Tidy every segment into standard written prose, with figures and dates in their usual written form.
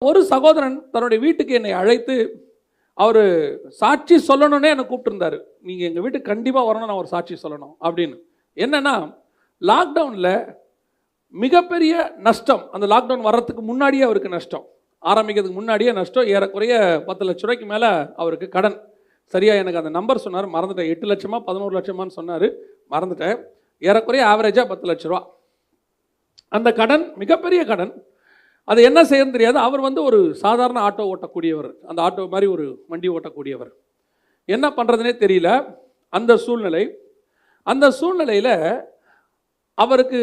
ஒரு சகோதரன் தன்னுடைய வீட்டுக்கு என்னை அழைத்து அவர் சாட்சி சொல்லணுன்னே என்னை கூப்பிட்டுருந்தார். நீங்கள் எங்கள் வீட்டுக்கு கண்டிப்பாக வரணும், நான் ஒரு சாட்சி சொல்லணும் அப்படின்னு. என்னென்னா, லாக்டவுனில் மிகப்பெரிய நஷ்டம். அந்த லாக்டவுன் வர்றதுக்கு முன்னாடியே அவருக்கு நஷ்டம், ஆரம்பிக்கிறதுக்கு முன்னாடியே நஷ்டம். ஏறக்குறைய 10 லட்ச ரூபாய்க்கு மேலே அவருக்கு கடன். சரியாக எனக்கு அந்த நம்பர் சொன்னார், மறந்துட்டேன். 8 லட்சமா 11 லட்சமான்னு சொன்னார், மறந்துட்டேன். ஏறக்குறைய ஆவரேஜாக 10 லட்ச ரூபா. அந்த கடன் மிகப்பெரிய கடன். அது என்ன செய்யணும்னு தெரியாது. அவர் ஒரு சாதாரண ஆட்டோ ஓட்டக்கூடியவர், அந்த ஆட்டோ மாதிரி ஒரு வண்டி ஓட்டக்கூடியவர். என்ன பண்ணுறதுனே தெரியல அந்த சூழ்நிலையில் அவருக்கு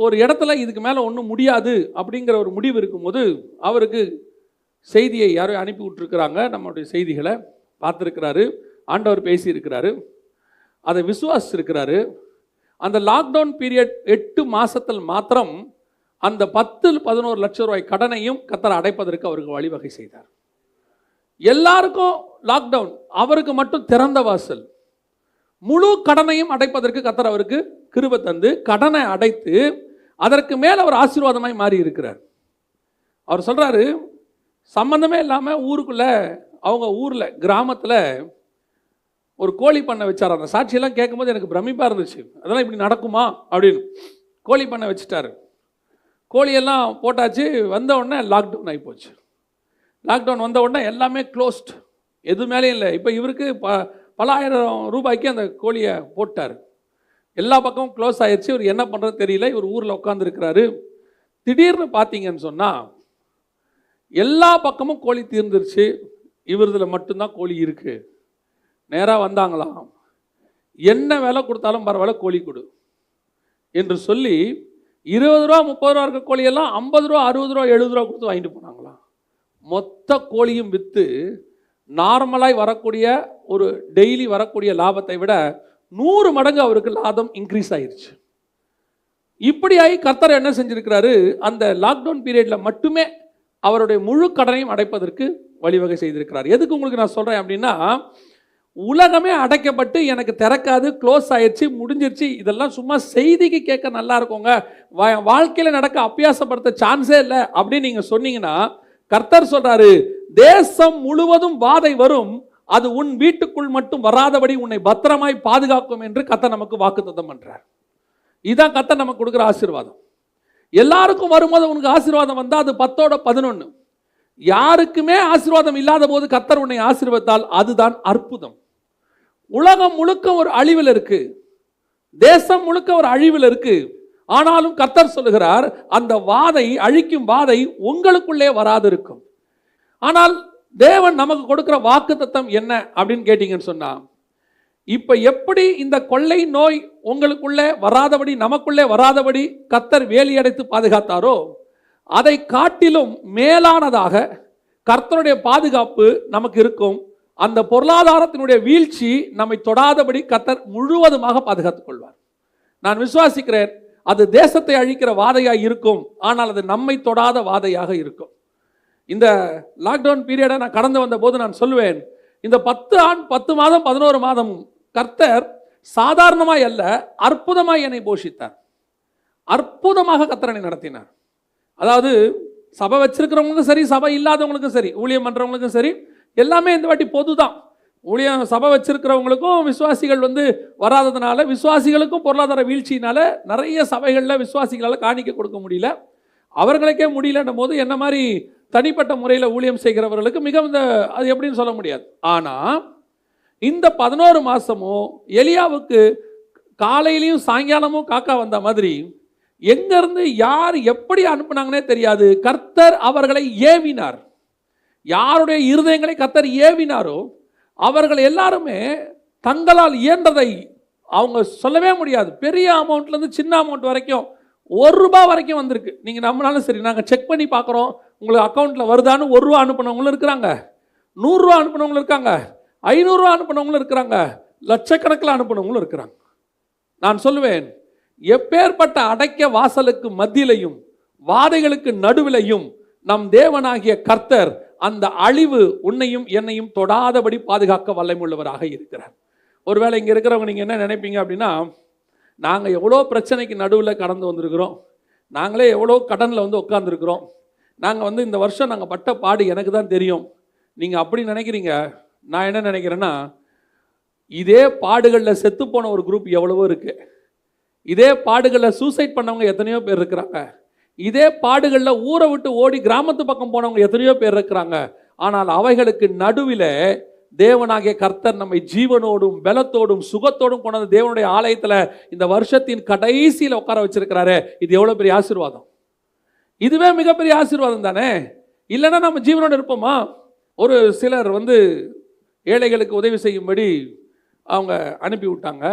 ஒரு இடத்துல இதுக்கு மேலே ஒன்றும் முடியாது அப்படிங்கிற ஒரு முடிவு இருக்கும்போது அவருக்கு செய்தியை யாரும் அனுப்பி விட்டுருக்குறாங்க. நம்மளுடைய செய்திகளை பார்த்துருக்கிறாரு, ஆண்டவர் பேசியிருக்கிறாரு, அதை விசுவாசிச்சிருக்கிறாரு. அந்த லாக்டவுன் பீரியட் 8 மாதத்தில் மாத்திரம் அந்த 10-11 லட்சம் ரூபாய் கடனையும் கர்த்தர் அடைப்பதற்கு அவருக்கு வழிவகை செய்தார். எல்லாருக்கும் லாக்டவுன், அவருக்கு மட்டும் திறந்த வாசல். முழு கடனையும் அடைப்பதற்கு கர்த்தர் அவருக்கு கிருபை தந்து கடனை அடைத்து அதற்கு மேல் அவர் ஆசீர்வாதமாய் மாறி இருக்கிறார். அவர் சொல்றாரு, சம்பந்தமே இல்லாமல் ஊருக்குள்ள, அவங்க ஊரில் கிராமத்தில் ஒரு கோழி பண்ணை வச்சார். அந்த சாட்சியெல்லாம் கேட்கும்போது எனக்கு பிரமிப்பாக இருந்துச்சு. அதெல்லாம் இப்படி நடக்குமா அப்படின்னு. கோழி பண்ணை வச்சுட்டாரு. கோழியெல்லாம் போட்டாச்சு. வந்த உடனே லாக்டவுன் ஆகிப்போச்சு. லாக்டவுன் வந்த உடனே எல்லாமே க்ளோஸ்ட், எது மேலேயும் இல்லை. இப்போ இவருக்கு பல ஆயிரம் ரூபாய்க்கு அந்த கோழியை போட்டார். எல்லா பக்கமும் க்ளோஸ் ஆயிடுச்சு. இவர் என்ன பண்ணுறது தெரியல. இவர் ஊரில் உட்காந்துருக்கிறாரு. திடீர்னு பார்த்தீங்கன்னு சொன்னால் எல்லா பக்கமும் கோழி தீர்ந்துருச்சு, இவரதில் மட்டும்தான் கோழி இருக்குது. நேராக வந்தாங்களாம், என்ன விலை கொடுத்தாலும் பரவாயில்ல கோழி கொடு என்று சொல்லி 20 ரூபா 30 ரூபா இருக்க கோழியெல்லாம் 50 ரூபா 60 ரூபா 70 ரூபா கொடுத்து வாங்கிட்டு போனாங்களாம். மொத்த கோழியும் விற்று நார்மலாய் வரக்கூடிய ஒரு டெய்லி வரக்கூடிய லாபத்தை விட 100 மடங்கு அவருக்கு லாபம் இன்க்ரீஸ் ஆயிடுச்சு. இப்படியாகி கர்த்தர் என்ன செஞ்சிருக்கிறாரு, அந்த லாக்டவுன் பீரியடில் மட்டுமே அவருடைய முழு கடனையும் அடைப்பதற்கு வழிவகை செய்திருக்கிறார். எதுக்கு உங்களுக்கு நான் சொல்கிறேன் அப்படின்னா, உலகமே அடைக்கப்பட்டு எனக்கு திறக்காது, க்ளோஸ் ஆயிடுச்சு, முடிஞ்சிருச்சு, இதெல்லாம் சும்மா செய்திக்கு கேட்க நல்லா இருக்குங்க, வாழ்க்கையில் நடக்க அபியாசப்படுத்த சான்ஸே இல்லை அப்படின்னு நீங்கள் சொன்னீங்கன்னா, கர்த்தர் சொல்றாரு, தேசம் முழுவதும் வாதை வரும், அது உன் வீட்டுக்குள் மட்டும் வராதபடி உன்னை பத்திரமாய் பாதுகாக்கும் என்று கர்த்தர் நமக்கு வாக்குத்தத்தம் பண்றார். இதுதான் கர்த்தர் நமக்கு கொடுக்குற ஆசீர்வாதம். எல்லாருக்கும் வரும்போது உனக்கு ஆசீர்வாதம் வந்தா அது 10-11. யாருக்குமே ஆசீர்வாதம் இல்லாத போது கர்த்தர் உன்னை ஆசீர்வதித்தால் அதுதான் அற்புதம். உலகம் முழுக்க ஒரு அழிவில் இருக்கு, தேசம் முழுக்க ஒரு அழிவில் இருக்கு. ஆனாலும் கர்த்தர் சொல்லுகிறார், அந்த வாதை, அழிக்கும் வாதை உங்களுக்குள்ளே வராது இருக்கும். ஆனால் தேவன் நமக்கு கொடுக்கிற வாக்குத்தத்தம் என்ன அப்படின்னு கேட்டீங்கன்னு சொன்னா, இப்ப எப்படி இந்த கொள்ளை நோய் உங்களுக்குள்ளே வராதபடி, நமக்குள்ளே வராதபடி கர்த்தர் வேலியடைத்து பாதுகாத்தாரோ, அதை காட்டிலும் மேலானதாக கர்த்தருடைய பாதுகாப்பு நமக்கு இருக்கும். அந்த பொருளாதாரத்தினுடைய வீழ்ச்சி நம்மை தொடாதபடி கர்த்தர் முழுவதுமாக பாதுகாத்துக் கொள்வார். நான் விசுவாசிக்கிறேன், அது தேசத்தை அழிக்கிற வாதையாக இருக்கும், ஆனால் அது நம்மை தொடாத வாதையாக இருக்கும். இந்த லாக்டவுன் பீரியடை நான் கடந்து வந்த போது நான் சொல்லுவேன், இந்த 10 மாதம் 11 மாதம் கர்த்தர் சாதாரணமாய் அல்ல, அற்புதமாய் என்னை போஷித்தார். அற்புதமாக கர்த்தர் என்னை நடத்தினார். அதாவது சபை வச்சிருக்கிறவங்களுக்கும் சரி, சபை இல்லாதவங்களுக்கும் சரி, ஊழியம் பண்ணுறவங்களுக்கும் சரி, எல்லாமே இந்த வாட்டி பொது தான். ஊழியம் சபை வச்சிருக்கிறவங்களுக்கும் விசுவாசிகள் வராததுனால, விசுவாசிகளுக்கும் பொருளாதார வீழ்ச்சியினால நிறைய சபைகளில் விசுவாசிகளால் காணிக்க கொடுக்க முடியல, அவர்களுக்கே முடியலன்னும் போது என்ன மாதிரி தனிப்பட்ட முறையில் ஊழியம் செய்கிறவர்களுக்கு மிகவும் அது எப்படின்னு சொல்ல முடியாது. ஆனால் இந்த 11 மாதமும் எலியாவுக்கு காலையிலையும் சாயங்காலமும் காக்கா வந்த மாதிரி எங்கிருந்து யார் எப்படி அனுப்புனாங்கன்னே தெரியாது. கர்த்தர் அவர்களை ஏவினார். யாருடைய இருதயங்களை கர்த்தர் ஏவினாரோ அவர்கள் எல்லாருமே தங்களால் இயன்றதை அவங்க சொல்லவே முடியாது. பெரிய அமௌண்ட்லேருந்து சின்ன அமௌண்ட் வரைக்கும், ₹1 வரைக்கும் வந்திருக்கு. நீங்கள் நம்மளாலும் சரி, நாங்கள் செக் பண்ணி பார்க்குறோம், உங்களுக்கு அக்கௌண்ட்டில் வருதான்னு ₹1 அனுப்பினவங்களும் இருக்கிறாங்க, ₹100 அனுப்பினவங்களும் இருக்காங்க, ₹500 அனுப்பினவங்களும் இருக்கிறாங்க, லட்சக்கணக்கில் அனுப்பினவங்களும் இருக்கிறாங்க. நான் சொல்லுவேன், எப்பேற்பட்ட அடைக்க வாசலுக்கு மத்தியிலையும் வாதைகளுக்கு நடுவிலையும் நம் தேவனாகிய கர்த்தர் அந்த அழிவு உன்னையும் என்னையும் தொடாதபடி பாதுகாக்க வல்லமையுள்ளவராக இருக்கிறார். ஒருவேளை இங்கே இருக்கிறவங்க நீங்கள் என்ன நினைப்பீங்க அப்படின்னா, நாங்கள் எவ்வளோ பிரச்சனைக்கு நடுவில் கடந்து வந்திருக்கிறோம், நாங்களே எவ்வளோ கடனில் உட்காந்துருக்கிறோம், நாங்கள் இந்த வருஷம் நாங்கள் பட்ட பாடு எனக்கு தான் தெரியும். நீங்கள் அப்படி நினைக்கிறீங்க. நான் என்ன நினைக்கிறேன்னா, இதே பாடுகளில் செத்துப்போன ஒரு குரூப் எவ்வளவோ இருக்குது. இதே பாடுகளில் சூசைட் பண்ணவங்க எத்தனையோ பேர் இருக்கிறாங்க. இதே பாடுகளில் ஊரை விட்டு ஓடி கிராமத்து பக்கம் போனவங்க எத்தனையோ பேர் இருக்கிறாங்க. ஆனால் அவைகளுக்கு நடுவில் தேவனாகிய கர்த்தர் நம்மை ஜீவனோடும் பலத்தோடும் சுகத்தோடும் கொண்டு தேவனுடைய ஆலயத்தில் இந்த வருஷத்தின் கடைசியில் உட்கார வச்சிருக்கிறாரு. இது எவ்வளோ பெரிய ஆசீர்வாதம்! இதுவே மிகப்பெரிய ஆசீர்வாதம் தானே. இல்லைன்னா நம்ம ஜீவனோடு இருப்போமா? ஒரு சிலர் ஏழைகளுக்கு உதவி செய்யும்படி அவங்க அனுப்பி விட்டாங்க.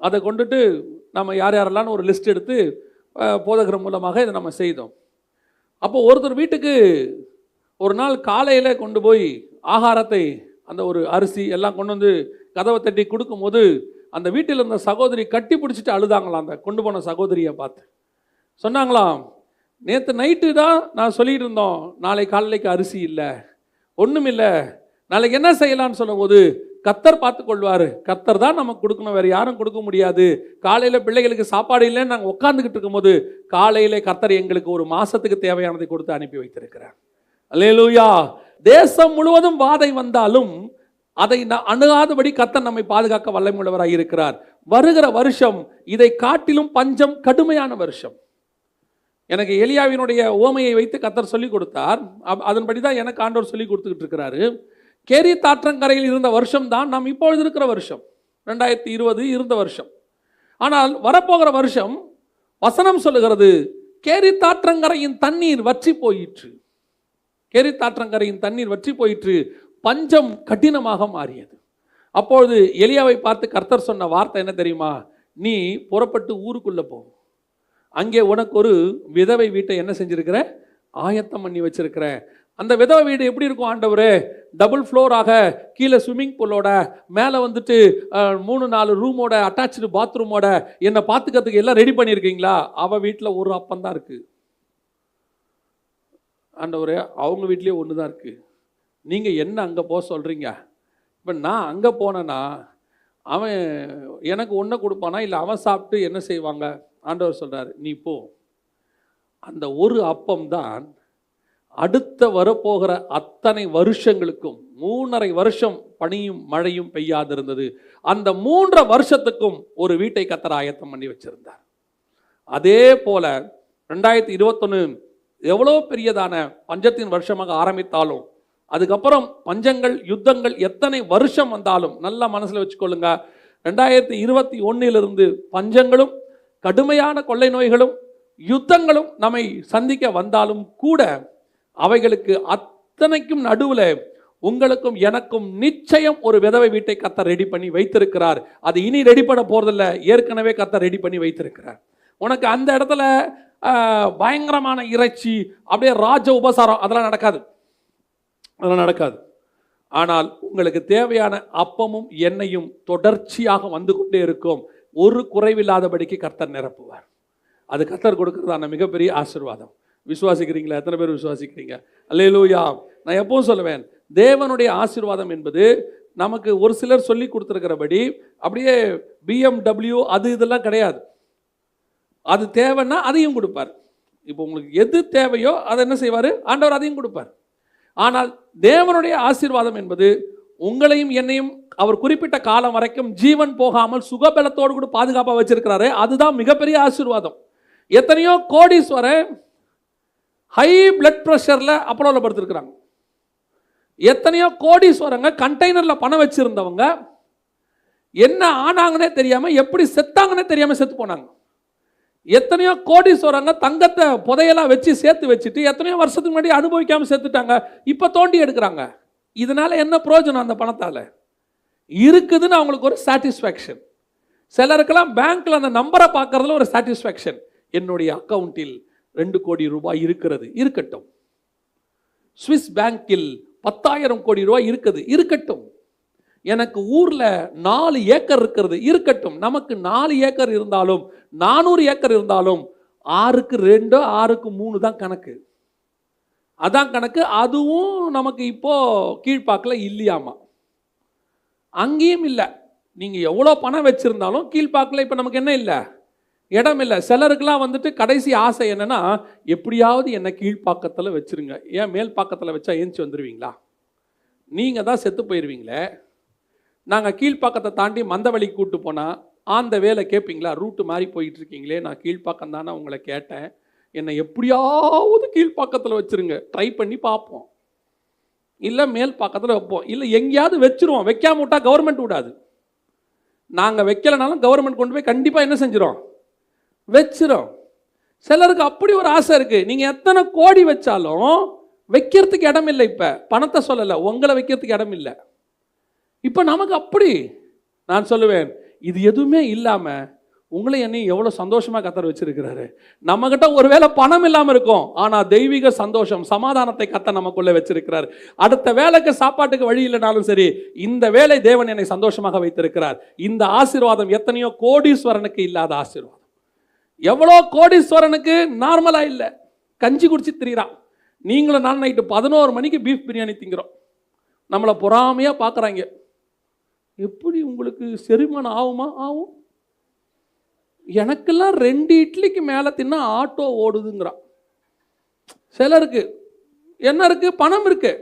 அதை கொண்டுட்டு நம்ம யார் யாரெல்லாம் ஒரு லிஸ்ட் எடுத்து போதகர் மூலமாக இதை நம்ம செய்தோம். அப்போ ஒருத்தர் வீட்டுக்கு ஒரு நாள் காலையில் கொண்டு போய் ஆகாரத்தை, அந்த ஒரு அரிசி எல்லாம் கொண்டு வந்து கதவை தட்டி கொடுக்கும்போது அந்த வீட்டில் இருந்த சகோதரி கட்டி பிடிச்சிட்டு அழுதாங்களாம். அந்த கொண்டு போன சகோதரியை பார்த்து சொன்னாங்களாம், நேற்று நைட்டு தான் நான் சொல்லிட்டு இருந்தோம், நாளை காலைக்கு அரிசி இல்லை, ஒன்றும் இல்லை, நாளைக்கு என்ன செய்யலான்னு சொல்லும்போது கர்த்தர் பார்த்து கொள்வார், கர்த்தர் தான் நமக்கு கொடுக்கணும், வேறு யாரும் கொடுக்க முடியாது. காலையில் பிள்ளைகளுக்கு சாப்பாடு இல்லைன்னு நாங்கள் உட்காந்துக்கிட்டு இருக்கும்போது காலையில் கர்த்தர் எங்களுக்கு ஒரு மாதத்துக்கு தேவையானதை கொடுத்து அனுப்பி வைத்திருக்கிறார். அல்லேலூயா. தேசம் முழுவதும் வாதை வந்தாலும் அதை அணுகாதபடி கர்த்தர் நம்மை பாதுகாக்க வல்லமையுள்ளவராக இருக்கிறார். வருகிற வருஷம் இதை காட்டிலும் பஞ்சம் கடுமையான வருஷம். எனக்கு எலியாவினுடைய ஓமையை வைத்து கர்த்தர் சொல்லிக் கொடுத்தார். அதன்படி தான் எனக்கு ஆண்டவர் சொல்லி கொடுத்துக்கிட்டு இருக்கிறாரு. கேரித் ஆற்றங்கரையில் இருந்த வருஷம் தான் நாம் இப்பொழுது இருக்கிற வருஷம், 2020 இருந்த வருஷம். ஆனால் வரப்போகிற வருஷம் வசனம் சொல்லுகிறது, கேரித் ஆற்றங்கரையின் தண்ணீர் வற்றி போயிற்று. கேரித் ஆற்றங்கரையின் தண்ணீர் வற்றி போயிற்று, பஞ்சம் கடினமாக மாறியது. அப்பொழுது எலியாவை பார்த்து கர்த்தர் சொன்ன வார்த்தை என்ன தெரியுமா? நீ புறப்பட்டு ஊருக்குள்ள போ, அங்கே உனக்கு ஒரு விதவை வீட்டை என்ன செஞ்சிருக்கிற, ஆயத்தம் பண்ணி வச்சிருக்கிறேன். அந்த விதவை வீடு எப்படி இருக்கும் ஆண்டவரே? டபுள் ஃப்ளோராக, கீழே ஸ்விம்மிங் பூலோட, மேலே 3-4 ரூமோட, அட்டாச்சு பாத்ரூமோட, என்னை பார்த்துக்கிறதுக்கு எல்லாம் ரெடி பண்ணியிருக்கீங்களா? அவள் வீட்டில் ஒரு அப்பம் தான் இருக்குது ஆண்டவரே, அவங்க வீட்லேயே ஒன்று தான் இருக்குது. நீங்கள் என்ன அங்கே போக சொல்கிறீங்க? இப்போ நான் அங்கே போனேன்னா அவன் எனக்கு ஒன்றை கொடுப்பானா, இல்லை அவன் சாப்பிட்டு என்ன செய்வாங்க? ஆண்டவர் சொல்கிறார், நீ போ. அந்த ஒரு அப்பம் தான் அடுத்த வரப்போகிற அத்தனை வருஷங்களுக்கும் 3.5 வருஷம் பனியும் மழையும் பெய்யாதிருந்தது. அந்த 3 வருஷத்துக்கும் ஒரு வீட்டை கர்த்தர் ஆயத்தம் பண்ணி வச்சிருந்தார். அதே போல 2021 எவ்வளோ பெரியதான பஞ்சத்தின் வருஷமாக ஆரம்பித்தாலும், அதுக்கப்புறம் பஞ்சங்கள் யுத்தங்கள் எத்தனை வருஷம் வந்தாலும், நல்லா மனசில் வச்சுக்கொள்ளுங்க, 2021 பஞ்சங்களும் கடுமையான கொள்ளை நோய்களும் யுத்தங்களும் நம்மை சந்திக்க வந்தாலும் கூட அவைகளுக்கு அத்தனைக்கும் நடுவில் உங்களுக்கும் எனக்கும் நிச்சயம் ஒரு விதவை வீட்டை கர்த்தர் ரெடி பண்ணி வைத்திருக்கிறார். அது இனி ரெடி பண்ண போறதில்ல, ஏற்கனவே கர்த்தர் ரெடி பண்ணி வைத்திருக்கிறார். உனக்கு அந்த இடத்துல பயங்கரமான இறைச்சி, அப்படியே ராஜ உபசாரம், அதெல்லாம் நடக்காது. ஆனால் உங்களுக்கு தேவையான அப்பமும் எண்ணெயும் தொடர்ச்சியாக வந்து கொண்டே இருக்கும். ஒரு குறைவில்லாதபடிக்கு கர்த்தர் நிரப்புவார். அது கர்த்தர் கொடுக்கிறதான மிகப்பெரிய ஆசீர்வாதம். விசுவாசிக்கிறீங்களா? எத்தனை பேர் விசுவாசிக்கிறீங்க? அல்லேலூயா. நான் எப்பவும் சொல்லுவேன், தேவனுடைய ஆசீர்வாதம் என்பது நமக்கு ஒரு சிலர் சொல்லி கொடுத்துருக்கிறபடி அப்படியே BMW அது இதெல்லாம் கிடையாது. அது தேவைன்னா அதையும் கொடுப்பார். இப்போ உங்களுக்கு எது தேவையோ அதை என்ன செய்வார்? ஆண்டவர் அதையும் கொடுப்பார். ஆனால் தேவனுடைய ஆசீர்வாதம் என்பது உங்களையும் என்னையும் அவர் குறிப்பிட்ட காலம் வரைக்கும் ஜீவன் போகாமல் சுகபலத்தோடு கூட பாதுகாப்பாக வச்சிருக்கிறாரு. அதுதான் மிகப்பெரிய ஆசீர்வாதம். எத்தனையோ கோடீஸ்வரன் ஹை பிளட் ப்ரெஷரில் அப்போலோவில் படுத்திருக்கிறாங்க. எத்தனையோ கோடீஸ்வரங்க கண்டெய்னரில் பணம் வச்சிருந்தவங்க என்ன ஆனாங்கன்னே தெரியாமல், எப்படி செத்தாங்கன்னே தெரியாமல் செத்து போனாங்க. எத்தனையோ கோடீஸ்வரங்க தங்கத்தை புதையெல்லாம் வச்சு சேர்த்து வச்சுட்டு எத்தனையோ வருஷத்துக்கு முன்னாடி அனுபவிக்காமல் செத்துட்டாங்க. இப்போ தோண்டி எடுக்கிறாங்க. இதனால என்ன பிரயோஜனம்? அந்த பணத்தால் இருக்குதுன்னு அவங்களுக்கு ஒரு சாட்டிஸ்ஃபேக்ஷன். சிலருக்கெல்லாம் பேங்க்ல அந்த நம்பரை பார்க்கறதுல ஒரு சாட்டிஸ்ஃபேக்ஷன். என்னுடைய அக்கௌண்ட்டில் 2 கோடி ரூபாய் இருக்கிறது, இருக்கட்டும். ஸ்விஸ் பேங்கில் 10,000 கோடி ரூபாய் இருக்கட்டும். எனக்கு ஊர்ல 4 ஏக்கர் இருக்கிறது, இருக்கட்டும். நமக்கு 4 ஏக்கர் இருந்தாலும் 400 ஏக்கர் இருந்தாலும் 6க்கு 2 6க்கு 3 தான் கணக்கு. அதான் கணக்கு. அதுவும் நமக்கு இப்போ கீழ்பாக்கில் இல்லையாமா, அங்கேயும் இல்லை. நீங்க எவ்வளோ பணம் வச்சிருந்தாலும் கீழ்பாக்கில் இப்போ நமக்கு என்ன இல்லை, இடம் இல்லை. சிலருக்கெல்லாம் வந்துட்டு கடைசி ஆசை என்னன்னா, எப்படியாவது என்னை கீழ்ப்பாக்கத்தில் வச்சிருங்க. ஏன் மேல் பாக்கத்தில் வச்சா ஏஞ்சி வந்துடுவீங்களா? நீங்கள் தான் செத்து போயிடுவீங்களே. நாங்கள் கீழ்ப்பாக்கத்தை தாண்டி மந்தவெளிக்கு கூப்பிட்டு போனால் அந்த வேலை கேட்பீங்களா? ரூட்டு மாறி போயிட்டு இருக்கீங்களே, நான் கீழ்ப்பாக்கம் தானே உங்களை கேட்டேன், என்னை எப்படியாவது கீழ்ப்பாக்கத்தில் வச்சுருங்க, ட்ரை பண்ணி பார்ப்போம். இல்லை மேல் பாக்கத்தில் வைப்போம். இல்லை எங்கேயாவது வச்சுருவோம். வைக்காம விட்டா கவர்மெண்ட் விடாது. நாங்கள் வைக்கலைனாலும் கவர்மெண்ட் கொண்டு போய் கண்டிப்பாக என்ன செஞ்சிடும்? வச்சிரும். சிலருக்கு அப்படி ஒரு ஆசை இருக்குது. நீங்கள் எத்தனை கோடி வச்சாலும் வைக்கிறதுக்கு இடம் இல்லை. இப்போ பணத்தை சொல்லலை, உங்களை வைக்கிறதுக்கு இடம் இல்லை. இப்போ நமக்கு அப்படி நான் சொல்லுவேன், இது எதுவுமே இல்லாமல் உங்களை என்னையும் எவ்வளோ சந்தோஷமாக கர்த்தர் வச்சிருக்கிறாரு. நம்மகிட்ட ஒருவேளை பணம் இல்லாமல் இருக்கும், ஆனால் தெய்வீக சந்தோஷம் சமாதானத்தை கர்த்தர் நமக்குள்ளே வச்சிருக்கிறார். அடுத்த வேலைக்கு சாப்பாட்டுக்கு வழி இல்லைனாலும் சரி, இந்த வேலை தேவன் என்னை சந்தோஷமாக வைத்திருக்கிறார். இந்த ஆசீர்வாதம் எத்தனையோ கோடீஸ்வரனுக்கு இல்லாத ஆசீர்வாதம். எவ்வளோ கோடீஸ்வரனுக்கு நார்மலாக இல்லை, கஞ்சி குடிச்சு திரிகிறான். நீங்களும் நான் நைட்டு 11 மணிக்கு பீஃப் பிரியாணி திங்கிறோம். நம்மளை பொறாமையாக பார்க்குறாங்க. எப்படி உங்களுக்கு செரிமானம் ஆகுமா? ஆகும். எனக்கெல்லாம் 2 இட்லிக்கு மேலே தின்னா ஆட்டோ ஓடுதுங்கிறான். சிலருக்கு என்ன இருக்குது? பணம் இருக்குது,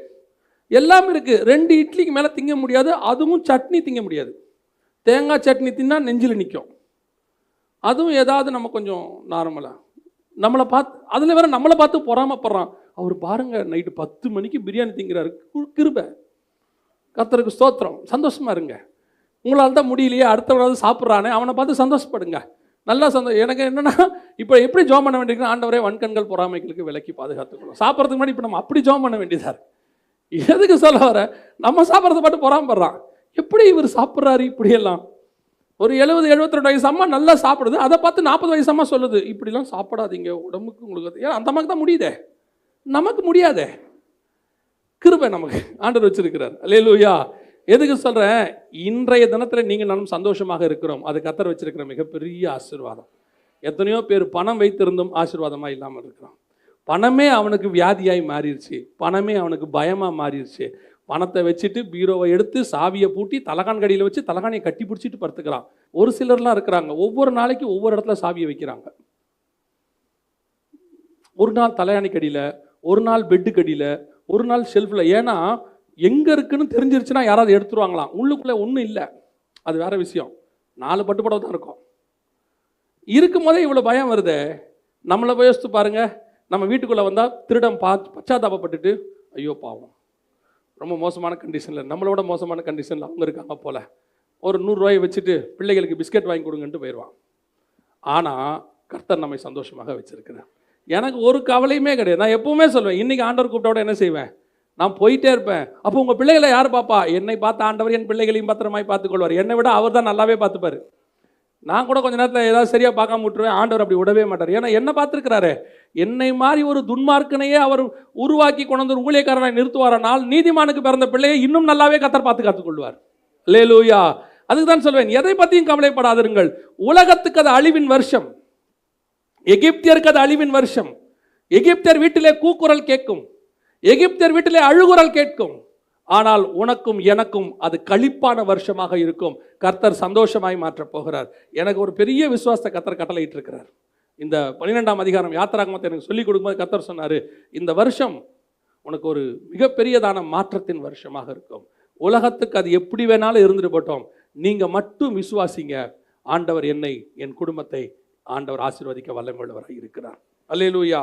எல்லாம் இருக்குது. 2 இட்லிக்கு மேலே திங்க முடியாது. அதுவும் சட்னி திங்க முடியாது. தேங்காய் சட்னி தின்னா நெஞ்சில் நிற்கும். அதுவும் ஏதாவது நம்ம கொஞ்சம் நார்மலாக நம்மளை பார்த்து, அதில் வேற நம்மளை பார்த்து பொறாமப்படுறான். அவர் பாருங்க நைட்டு 10 மணிக்கு பிரியாணி திங்கிறாரு. கிருபை, கர்த்தருக்கு ஸ்தோத்திரம். சந்தோஷமா இருங்க. உங்களால் தான் முடியலையே, அடுத்தவனாவது சாப்பிட்றானே அவனை பார்த்து சந்தோஷப்படுங்க. நல்லா எனக்கு என்னென்னா, இப்போ எப்படி ஜோம் பண்ண வேண்டியிருக்குன்னா, ஆண்டவரே வன்கண்கள் பொறாமைகளுக்கு விலக்கி பாதுகாத்துக்கணும். சாப்பிட்றதுக்கு முன்னாடி இப்போ நம்ம அப்படி ஜோம் பண்ண வேண்டியதாக இருக்குது. எதுக்கு சொல்ல வர? நம்ம சாப்பிட்றத பார்த்து பொறாமப்படுறான். எப்படி இவர் சாப்பிட்றாரு இப்படியெல்லாம்? ஒரு 70-72 வயசு அம்மா நல்லா சாப்பிடுது, அதை பார்த்து 40 வயசு அம்மா சொல்லுது, இப்படிலாம் சாப்பிடாதீங்க, உடம்புக்கு உங்களுக்கு. ஏன் அந்த அம்மாவுக்கு தான் முடியுதே, நமக்கு முடியாதே. கிருபை நமக்கு ஆண்டவர் வச்சிருக்கிறார். அல்லேலூயா. எதுக்கு சொல்கிறேன்? இன்றைய தினத்தில் நீங்கள் நானும் சந்தோஷமாக இருக்கிறோம். அது கர்த்தர் வச்சிருக்கிற மிகப்பெரிய ஆசீர்வாதம். எத்தனையோ பேர் பணம் வைத்திருந்தும் ஆசீர்வாதமாக இல்லாமல் இருக்கிறோம். பணமே அவனுக்கு வியாதியாய் மாறிடுச்சு, பணமே அவனுக்கு பயமாக மாறிடுச்சு. பணத்தை வச்சுட்டு பீரோவை எடுத்து சாவியை பூட்டி தலகான் கடியில் வச்சு தலகானியை கட்டி பிடிச்சிட்டு படுத்துக்கிறான். ஒரு சிலர்லாம் இருக்கிறாங்க, ஒவ்வொரு நாளைக்கு ஒவ்வொரு இடத்துல சாவியை வைக்கிறாங்க. ஒரு நாள் தலையாணி கடியில், ஒரு நாள் பெட்டு கடியில், ஒரு நாள் ஷெல்ஃபில். ஏன்னா எங்கே இருக்குன்னு தெரிஞ்சிருச்சுன்னா யாராவது எடுத்துருவாங்களாம். உள்ளுக்குள்ளே ஒன்றும் இல்லை, அது வேற விஷயம். 4 பட்டுப்படம் தான் இருக்கும். இருக்கும் போதே இவ்வளோ பயம் வருது. நம்மளை போய் யோசித்து பாருங்க. நம்ம வீட்டுக்குள்ளே வந்தால் திருடம் பச்சாத்தாபப்பட்டுட்டு, ஐயோ பாவம், ரொம்ப மோசமான கண்டிஷனில், நம்மளோட மோசமான கண்டிஷனில் அவங்க இருக்காங்க போல், ஒரு 100 ரூபாயை வச்சுட்டு பிள்ளைகளுக்கு பிஸ்கட் வாங்கி கொடுங்கன்ட்டு போயிடுவான். ஆனால் கர்த்தர் நம்மை சந்தோஷமாக வச்சிருக்கிறார். எனக்கு ஒரு கவலையுமே கிடையாது. நான் எப்பவுமே சொல்லுவேன், இன்றைக்கி ஆண்டவர் கூப்பிட்டோட என்ன செய்வேன்? நான் போயிட்டே இருப்பேன். அப்போ உங்கள் பிள்ளைகளை யார் பார்ப்பா? என்னை பார்த்த ஆண்டவர் என் பிள்ளைகளையும் பத்திரமாய் பார்த்துக்கொள்வார். என்னை விட அவர் தான் நல்லாவே பார்த்துப்பார். நான் கூட கொஞ்ச நேரத்தில் ஏதாவது சரியாக பார்க்காம விட்டுருவேன். ஆண்டவர் அப்படி விடவே மாட்டார். ஏன்னா என்ன பார்த்துருக்கிறாரு. என்னை மாதிரி ஒரு துன்மார்க்கனையே அவர் உருவாக்கி கொண்டு ஊழியக்காரனை நிறுத்துவாரனால் நீதிமானுக்கு பிறந்த பிள்ளையை இன்னும் நல்லாவே கர்த்தர் பார்த்து காத்துக்கொள்வார். அல்லேலூயா. அதுக்கு தான் சொல்வேன், எதை பற்றியும் கவலைப்படாதிருங்கள். உலகத்துக்கு அது அழிவின் வருஷம், எகிப்தியருக்கு அது அழிவின் வருஷம். எகிப்தியர் வீட்டிலே கூக்குரல் கேட்கும், எகிப்தியர் வீட்டிலே அழுகுரல் கேட்கும். ஆனால் உனக்கும் எனக்கும் அது களிப்பான வருஷமாக இருக்கும். கர்த்தர் சந்தோஷமாய் மாற்றப் போகிறார். எனக்கு ஒரு பெரிய விசுவாசத்தை கர்த்தர் கட்டளையிட்டு இருக்கிறார். இந்த 12ஆம் அதிகாரம் யாத்திராகமத்தை எனக்கு சொல்லிக் கொடுக்கும்போது கர்த்தர் சொன்னார், இந்த வருஷம் உனக்கு ஒரு மிகப்பெரியதான மாற்றத்தின் வருஷமாக இருக்கும். உலகத்துக்கு அது எப்படி வேணாலும் இருந்துட்டு போட்டோம், நீங்கள் மட்டும் விசுவாசிங்க. ஆண்டவர் என்னை, என் குடும்பத்தை ஆண்டவர் ஆசீர்வதிக்க வல்லமையுள்ளவராக இருக்கிறார். அல்லேலூயா.